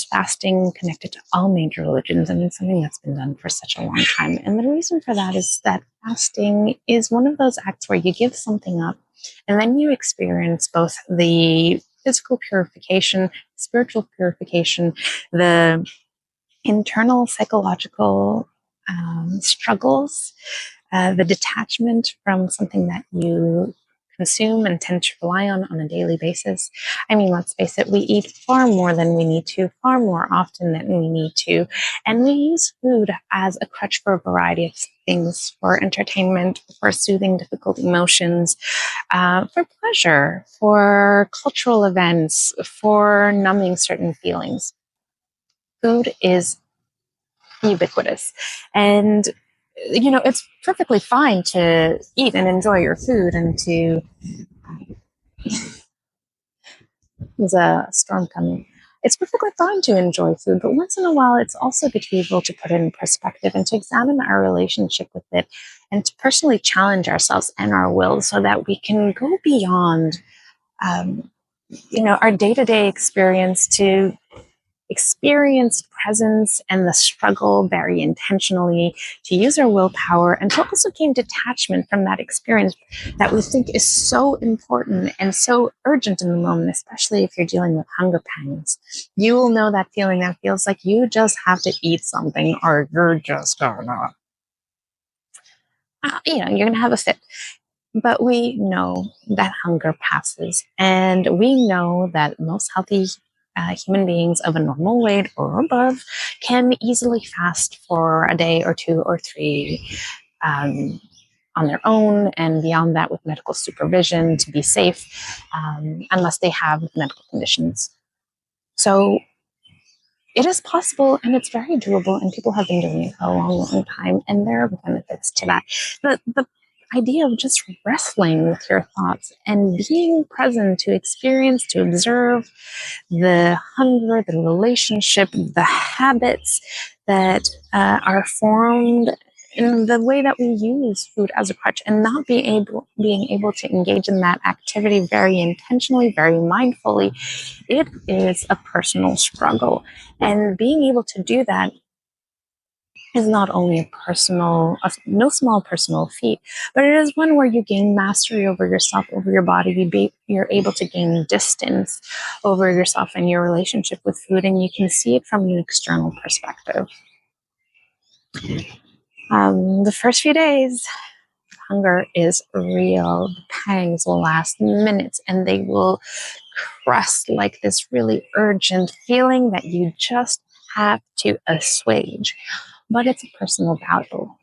fasting connected to all major religions, and it's something that's been done for such a long time. And the reason for that is that fasting is one of those acts where you give something up and then you experience both the physical purification, spiritual purification, the internal psychological struggles, the detachment from something that you consume and tend to rely on a daily basis. I mean, let's face it, we eat far more than we need to, far more often than we need to. And we use food as a crutch for a variety of things, for entertainment, for soothing difficult emotions, for pleasure, for cultural events, for numbing certain feelings. Food is ubiquitous. And it's perfectly fine to eat and enjoy your food and to there's a storm coming. It's perfectly fine to enjoy food, but once in a while, it's also good to be able to put it in perspective and to examine our relationship with it and to personally challenge ourselves and our will so that we can go beyond, our day-to-day experience to experience presence and the struggle very intentionally, to use our willpower and to also gain detachment from that experience that we think is so important and so urgent in the moment, especially if you're dealing with hunger pangs. You will know that feeling that feels like you just have to eat something or you're just gonna, you're gonna have a fit. But we know that hunger passes, and we know that most healthy human beings of a normal weight or above can easily fast for a day or two or three on their own, and beyond that with medical supervision to be safe, unless they have medical conditions. So it is possible and it's very doable, and people have been doing it for a long, long time, and there are benefits to that. The idea of just wrestling with your thoughts and being present to experience, to observe the hunger, the relationship, the habits that are formed in the way that we use food as a crutch, and not being able to engage in that activity very intentionally, very mindfully. It is a personal struggle, and being able to do that is not only no small personal feat, but it is one where you gain mastery over yourself, over your body. You're able to gain distance over yourself and your relationship with food, and you can see it from an external perspective. The first few days, hunger is real. The pangs will last minutes, and they will crust like this really urgent feeling that you just have to assuage. But it's a personal battle,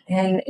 and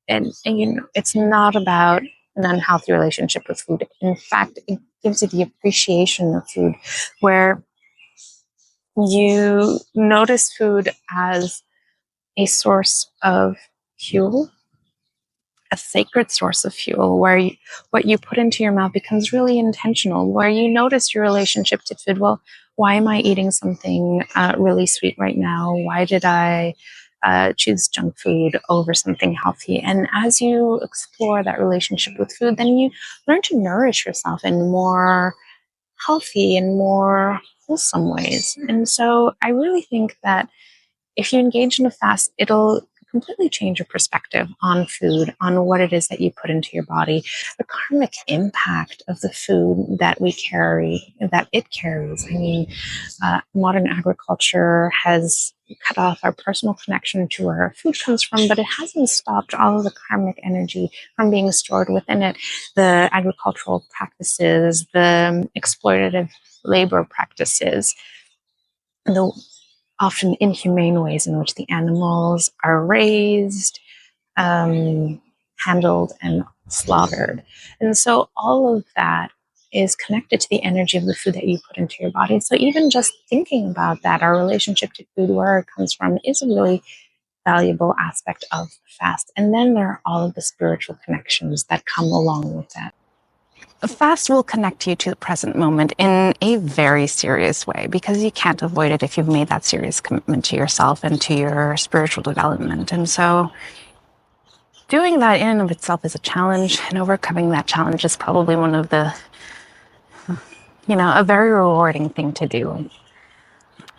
it's not about an unhealthy relationship with food. In fact, it gives you the appreciation of food, where you notice food as a source of fuel, a sacred source of fuel, where what you put into your mouth becomes really intentional, where you notice your relationship to food. Well, why am I eating something really sweet right now? Why did I choose junk food over something healthy? And as you explore that relationship with food, then you learn to nourish yourself in more healthy and more wholesome ways. And so I really think that if you engage in a fast, it'll completely change your perspective on food, on what it is that you put into your body, the karmic impact of the food that we carry, that it carries. I mean, modern agriculture has cut off our personal connection to where our food comes from, but it hasn't stopped all of the karmic energy from being stored within it. The agricultural practices, the exploitative labor practices, the often inhumane ways in which the animals are raised, handled, and slaughtered. And so all of that is connected to the energy of the food that you put into your body. So even just thinking about that, our relationship to food, where it comes from, is a really valuable aspect of fast. And then there are all of the spiritual connections that come along with that. A fast will connect you to the present moment in a very serious way, because you can't avoid it if you've made that serious commitment to yourself and to your spiritual development. And so doing that in and of itself is a challenge, and overcoming that challenge is probably one of the, a very rewarding thing to do.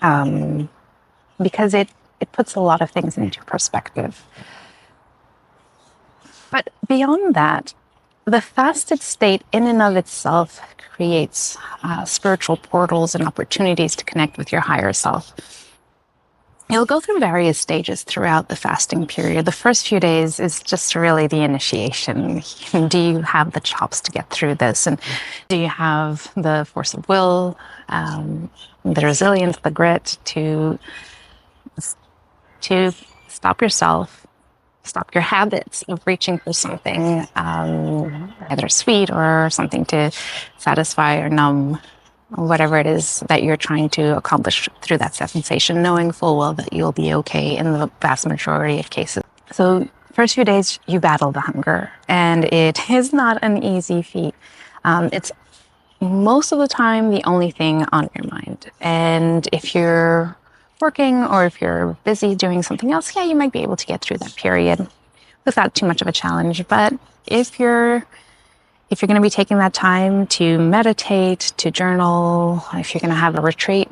because it puts a lot of things into perspective. But beyond that, the fasted state in and of itself creates spiritual portals and opportunities to connect with your higher self. You'll go through various stages throughout the fasting period. The first few days is just really the initiation. Do you have the chops to get through this? And do you have the force of will, the resilience, the grit to stop yourself, stop your habits of reaching for something, either sweet or something to satisfy or numb whatever it is that you're trying to accomplish through that sensation, knowing full well that you'll be okay in the vast majority of cases. So first few days, you battle the hunger, and it is not an easy feat. It's most of the time the only thing on your mind. And if you're working or if you're busy doing something else, yeah, you might be able to get through that period without too much of a challenge. But if you're going to be taking that time to meditate, to journal, if you're going to have a retreat,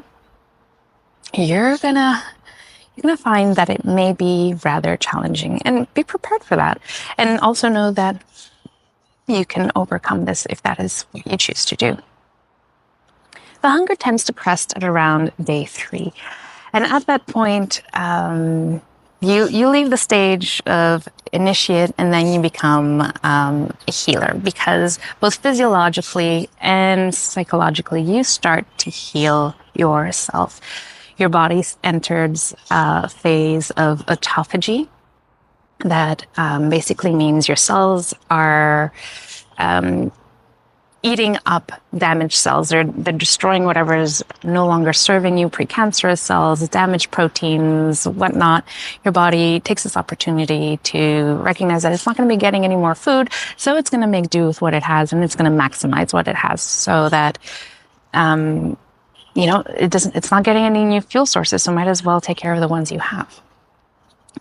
you're going to find that it may be rather challenging, and be prepared for that. And also know that you can overcome this if that is what you choose to do. The hunger tends to crest at around day 3. And at that point, you leave the stage of initiate and then you become a healer, because both physiologically and psychologically, you start to heal yourself. Your body enters a phase of autophagy. That basically means your cells are eating up damaged cells. They're destroying whatever is no longer serving you, precancerous cells, damaged proteins, whatnot. Your body takes this opportunity to recognize that it's not going to be getting any more food, so it's going to make do with what it has, and it's going to maximize what it has, so that it's not getting any new fuel sources, so might as well take care of the ones you have.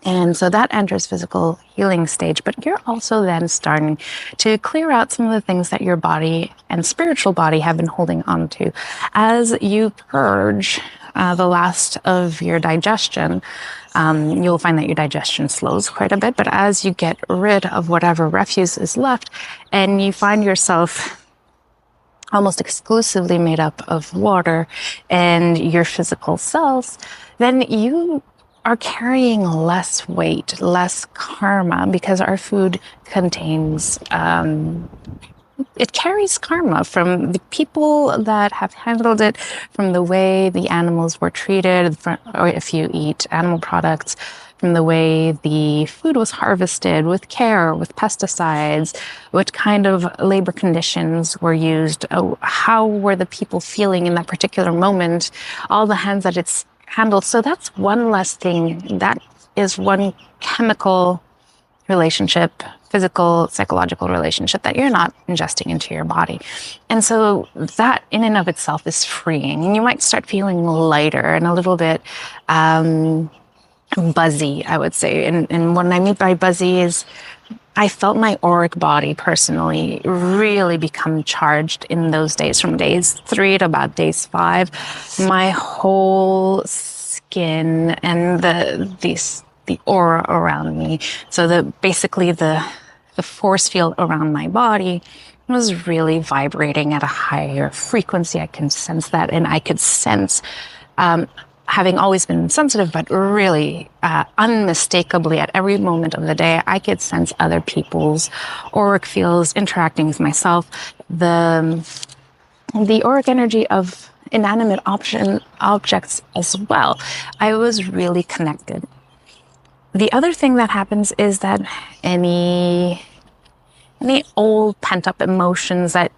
And so that enters physical healing stage, but you're also then starting to clear out some of the things that your body and spiritual body have been holding on to. As you purge the last of your digestion, you'll find that your digestion slows quite a bit, but as you get rid of whatever refuse is left, and you find yourself almost exclusively made up of water and your physical cells, then you are carrying less weight, less karma, because our food contains, it carries karma from the people that have handled it, from the way the animals were treated, or if you eat animal products, from the way the food was harvested with care, with pesticides, what kind of labor conditions were used, how were the people feeling in that particular moment, all the hands that it's handled. So that's one less thing. That is one chemical relationship, physical, psychological relationship that you're not ingesting into your body. And so that in and of itself is freeing. And you might start feeling lighter and a little bit buzzy, I would say. And what I mean by buzzy is I felt my auric body personally really become charged in those days. From days 3 to about days 5, my whole skin and the aura around me, so basically the force field around my body was really vibrating at a higher frequency. I can sense that, and I could sense, having always been sensitive, but really unmistakably at every moment of the day, I could sense other people's auric fields interacting with myself. The auric energy of inanimate objects as well. I was really connected. The other thing that happens is that any old pent-up emotions that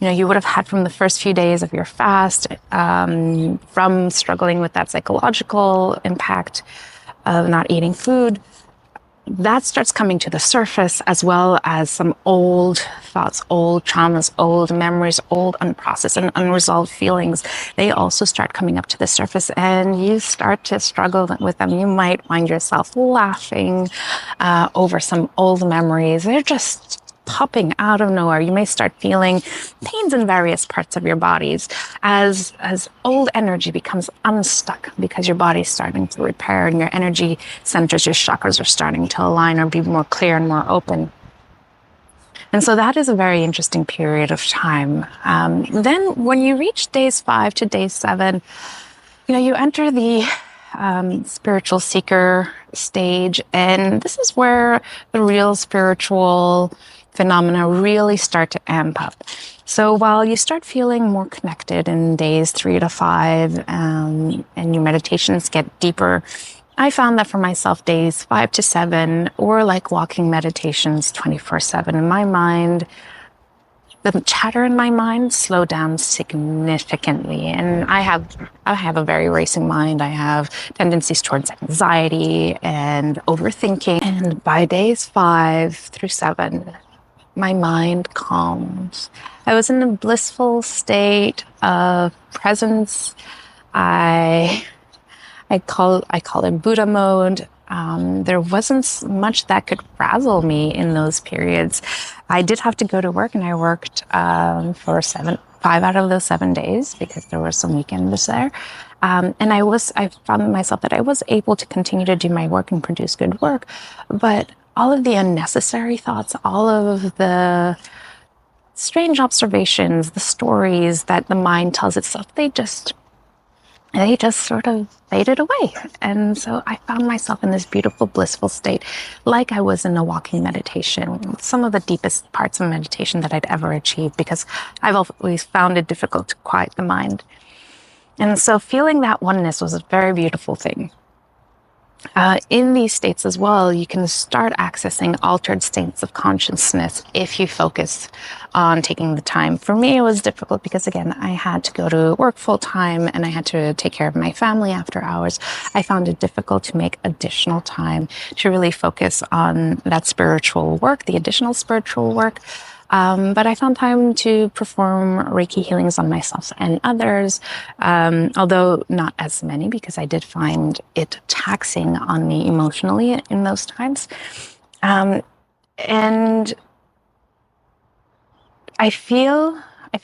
you would have had from the first few days of your fast, from struggling with that psychological impact of not eating food, that starts coming to the surface, as well as some old thoughts, old traumas, old memories, old unprocessed and unresolved feelings. They also start coming up to the surface, and you start to struggle with them. You might find yourself laughing over some old memories. They're just popping out of nowhere. You may start feeling pains in various parts of your bodies as old energy becomes unstuck because your body's starting to repair and your energy centers, your chakras are starting to align or be more clear and more open. And so that is a very interesting period of time. Then when you reach days 5 to day 7, you enter the spiritual seeker stage, and this is where the real spiritual phenomena really start to amp up. So while you start feeling more connected in days 3 to 5, and your meditations get deeper, I found that for myself, days 5 to 7 were like walking meditations 24/7. In my mind, the chatter in my mind slowed down significantly. And I have a very racing mind. I have tendencies towards anxiety and overthinking. And by days 5 through 7, my mind calmed. I was in a blissful state of presence. I call it Buddha mode. There wasn't much that could frazzle me in those periods. I did have to go to work, and I worked for 5 out of those 7 days because there were some weekends there. And I found myself that I was able to continue to do my work and produce good work, but all of the unnecessary thoughts, all of the strange observations, the stories that the mind tells itself, they just sort of faded away. And so I found myself in this beautiful, blissful state, like I was in a walking meditation, some of the deepest parts of meditation that I'd ever achieved, because I've always found it difficult to quiet the mind. And so feeling that oneness was a very beautiful thing. In these states as well, you can start accessing altered states of consciousness if you focus on taking the time. For me, it was difficult because, again, I had to go to work full time and I had to take care of my family after hours. I found it difficult to make additional time to really focus on that spiritual work, the additional spiritual work. But I found time to perform Reiki healings on myself and others, although not as many, because I did find it taxing on me emotionally in those times. And I feel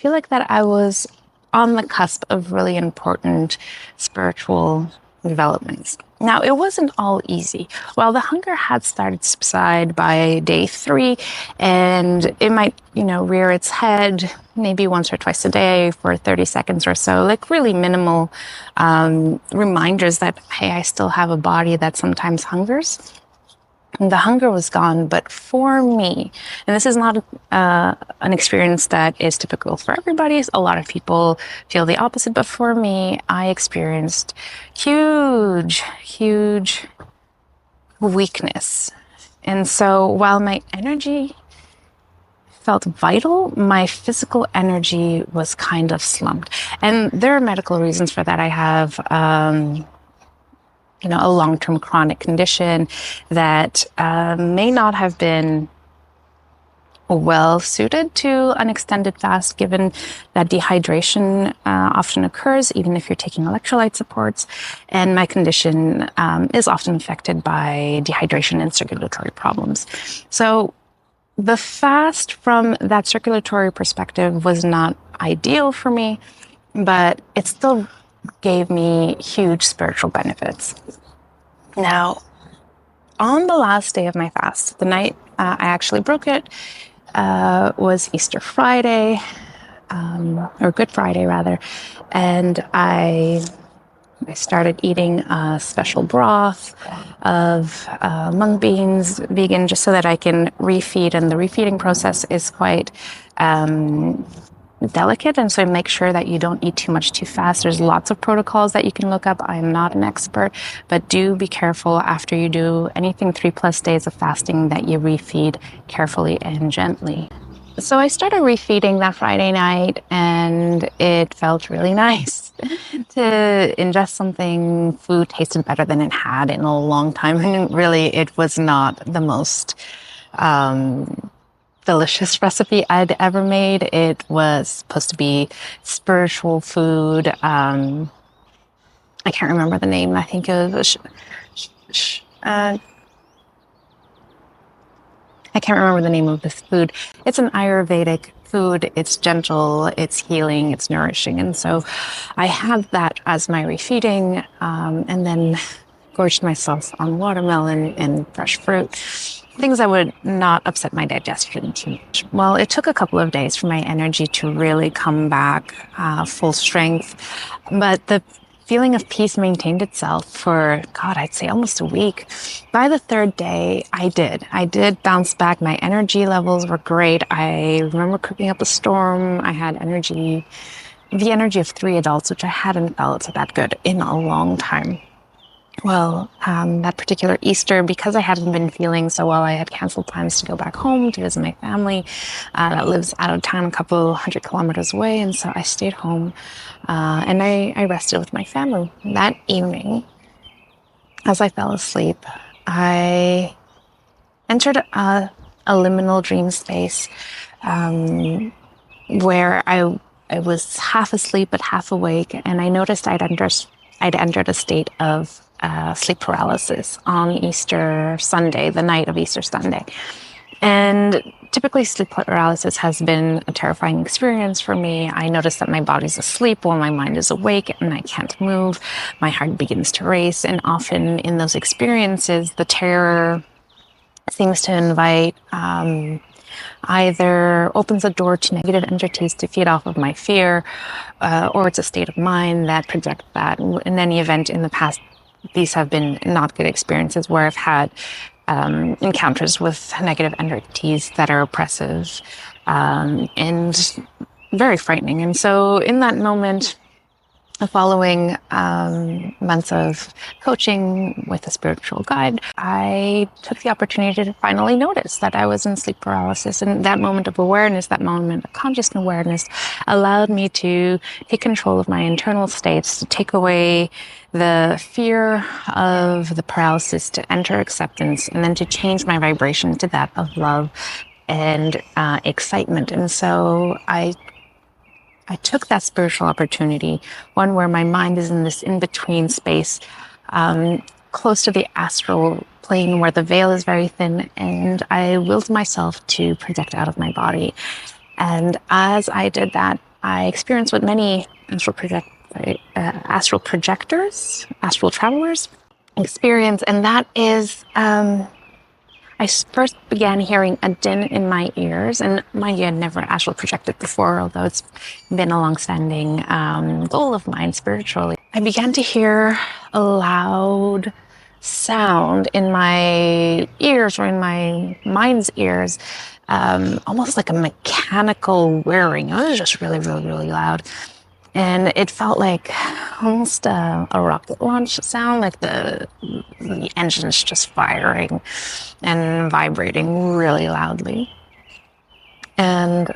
like that I was on the cusp of really important spiritual developments. Now, it wasn't all easy. Well, the hunger had started to subside by day 3, and it might, rear its head maybe once or twice a day for 30 seconds or so, like really minimal reminders that, hey, I still have a body that sometimes hungers. And the hunger was gone, but for me, and this is not an experience that is typical for everybody. A lot of people feel the opposite, but for me, I experienced huge weakness. And so while my energy felt vital, my physical energy was kind of slumped. And there are medical reasons for that. I have a long-term chronic condition that may not have been well suited to an extended fast, given that dehydration often occurs even if you're taking electrolyte supports. And my condition is often affected by dehydration and circulatory problems. So the fast from that circulatory perspective was not ideal for me, but it still gave me huge spiritual benefits. Now, on the last day of my fast, the night I actually broke it, was Easter Friday, or Good Friday rather, and I started eating a special broth of mung beans, vegan, just so that I can refeed, and the refeeding process is quite delicate, and so make sure that you don't eat too much too fast. There's lots of protocols that you can look up. I'm not an expert, but do be careful after you do anything 3+ days of fasting that you refeed carefully and gently. So I started refeeding that Friday night, and it felt really nice to ingest something. Food tasted better than it had in a long time, and really it was not the most delicious recipe I'd ever made. It was supposed to be spiritual food. I can't remember the name. I think it was I can't can't remember the name of this food. It's an Ayurvedic food. It's gentle, it's healing, it's nourishing. And so I had that as my refeeding, and then gorged myself on watermelon and fresh fruit, things that would not upset my digestion too much. Well, it took a couple of days for my energy to really come back full strength, but the feeling of peace maintained itself for, God, I'd say almost a week. By the third day, I did bounce back. My energy levels were great. I remember cooking up a storm. I had energy, the energy of 3 adults, which I hadn't felt that good in a long time. Well, that particular Easter, because I hadn't been feeling so well, I had canceled plans to go back home to visit my family that lives out of town a couple 100 kilometers away. And so I stayed home and I rested with my family. That evening, as I fell asleep, I entered a liminal dream space where I was half asleep but half awake, and I noticed I'd entered a state of sleep paralysis on Easter Sunday, the night of Easter Sunday. And typically sleep paralysis has been a terrifying experience for me. I notice that my body's asleep while my mind is awake and I can't move. My heart begins to race. And often in those experiences, the terror seems to invite either opens a door to negative entities to feed off of my fear, or it's a state of mind that projects that. In any event, in the past, these have been not good experiences where I've had encounters with negative entities that are oppressive and very frightening. And so in that moment, the following months of coaching with a spiritual guide, I took the opportunity to finally notice that I was in sleep paralysis. And that moment of awareness, that moment of conscious awareness, allowed me to take control of my internal states, to take away the fear of the paralysis, to enter acceptance, and then to change my vibration to that of love and excitement. And so I took that spiritual opportunity, one where my mind is in this in-between space, close to the astral plane where the veil is very thin, and I willed myself to project out of my body. And as I did that, I experienced what many astral projectors, astral travelers experience, and that is I first began hearing a din in my ears, and mind you, I had never astral projected before, although it's been a long-standing goal of mine spiritually. I began to hear a loud sound in my ears, or in my mind's ears, almost like a mechanical whirring. It was just really, really, really loud. And it felt like almost a rocket launch sound, like the engine's just firing and vibrating really loudly. And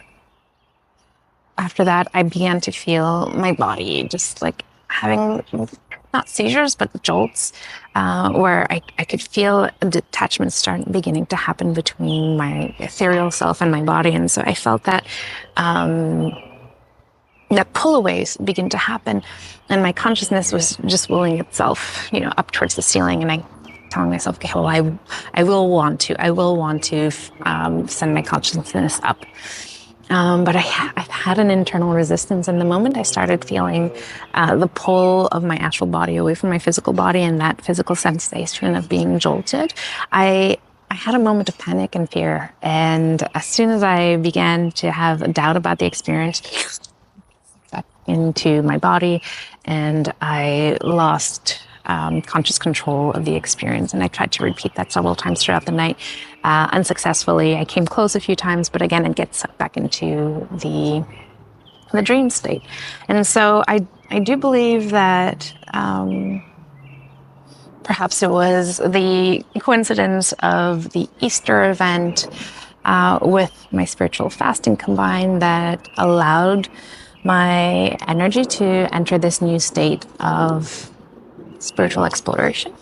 after that, I began to feel my body just like having, not seizures, but jolts, where I could feel a detachment beginning to happen between my ethereal self and my body. And so I felt that that pull-aways begin to happen, and my consciousness was just willing itself, up towards the ceiling, and I telling myself, okay, well, I will want to send my consciousness up, but I've had an internal resistance, and the moment I started feeling the pull of my astral body away from my physical body, and that physical sensation of being jolted, I had a moment of panic and fear, and as soon as I began to have a doubt about the experience, into my body, and I lost conscious control of the experience. And I tried to repeat that several times throughout the night, unsuccessfully. I came close a few times, but again, it gets sucked back into the dream state. And so I do believe that perhaps it was the coincidence of the Easter event with my spiritual fasting combined that allowed my energy to enter this new state of spiritual exploration.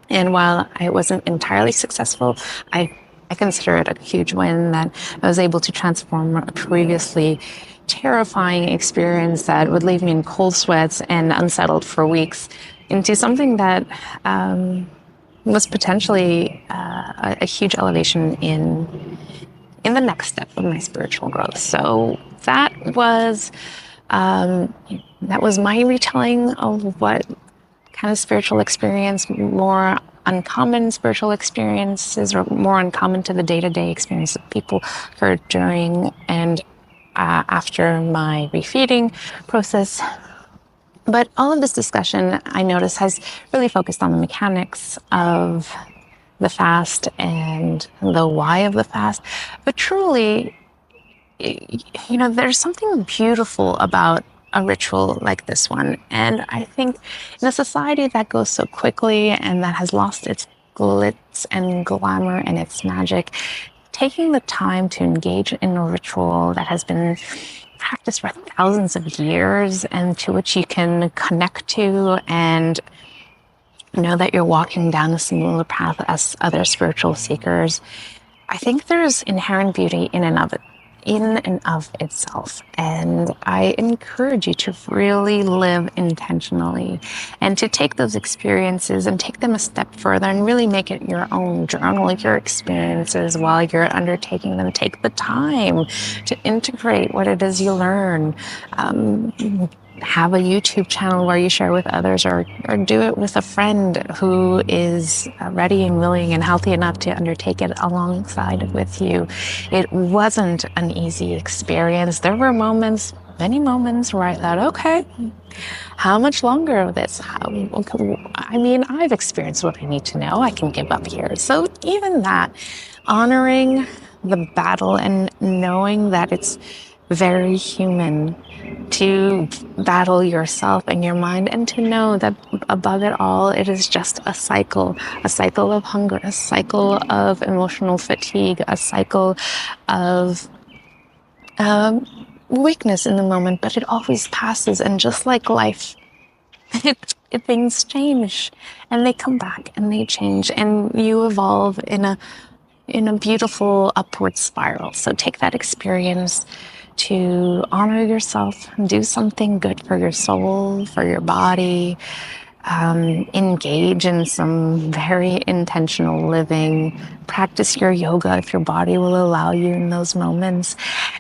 And while I wasn't entirely successful, I consider it a huge win that I was able to transform a previously terrifying experience that would leave me in cold sweats and unsettled for weeks into something that was potentially a huge elevation in the next step of my spiritual growth. So um, that was my retelling of what kind of spiritual experience, more uncommon spiritual experiences, or more uncommon to the day-to-day experience that people heard during and after my refeeding process. But all of this discussion, I notice, has really focused on the mechanics of the fast and the why of the fast. But truly, there's something beautiful about a ritual like this one. And I think in a society that goes so quickly and that has lost its glitz and glamour and its magic, taking the time to engage in a ritual that has been practiced for thousands of years and to which you can connect to and know that you're walking down a similar path as other spiritual seekers, I think there's inherent beauty in and of itself. And I encourage you to really live intentionally and to take those experiences and take them a step further and really make it your own. Journal your experiences while you're undertaking them. Take the time to integrate what it is you learn. Have a YouTube channel where you share with others, or do it with a friend who is ready and willing and healthy enough to undertake it alongside with you. It wasn't an easy experience. There were many moments where I thought, okay, how much longer of this? I've experienced what I need to know. I can give up here. So even that, honoring the battle and knowing that it's very human to battle yourself and your mind, and to know that above it all, it is just a cycle of hunger, a cycle of emotional fatigue, a cycle of weakness in the moment, but it always passes. And just like life, things change and they come back and they change, and you evolve in a beautiful upward spiral. So take that experience to honor yourself, do something good for your soul, for your body, engage in some very intentional living, practice your yoga if your body will allow you in those moments,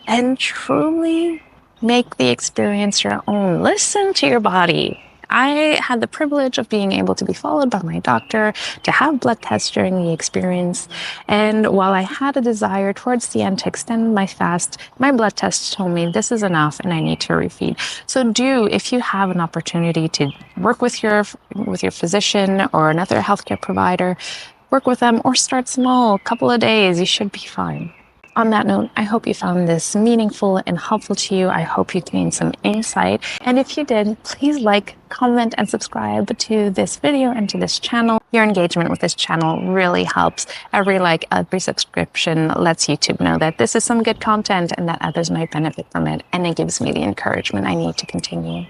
and truly make the experience your own. Listen to your body. I had the privilege of being able to be followed by my doctor, to have blood tests during the experience. And while I had a desire towards the end to extend my fast, my blood tests told me this is enough and I need to refeed. So if you have an opportunity to work with your physician or another healthcare provider, work with them, or start small, a couple of days, you should be fine. On that note, I hope you found this meaningful and helpful to you. I hope you gained some insight. And if you did, please like, comment, and subscribe to this video and to this channel. Your engagement with this channel really helps. Every like, every subscription lets YouTube know that this is some good content and that others might benefit from it. And it gives me the encouragement I need to continue.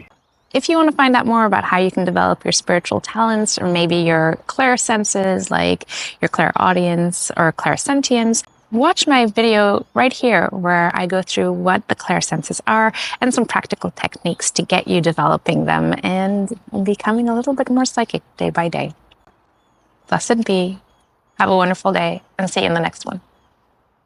If you want to find out more about how you can develop your spiritual talents, or maybe your clair senses, like your clairaudience or clairsentience, watch my video right here where I go through what the clair senses are and some practical techniques to get you developing them and becoming a little bit more psychic day by day. Blessed be. Have a wonderful day, and see you in the next one.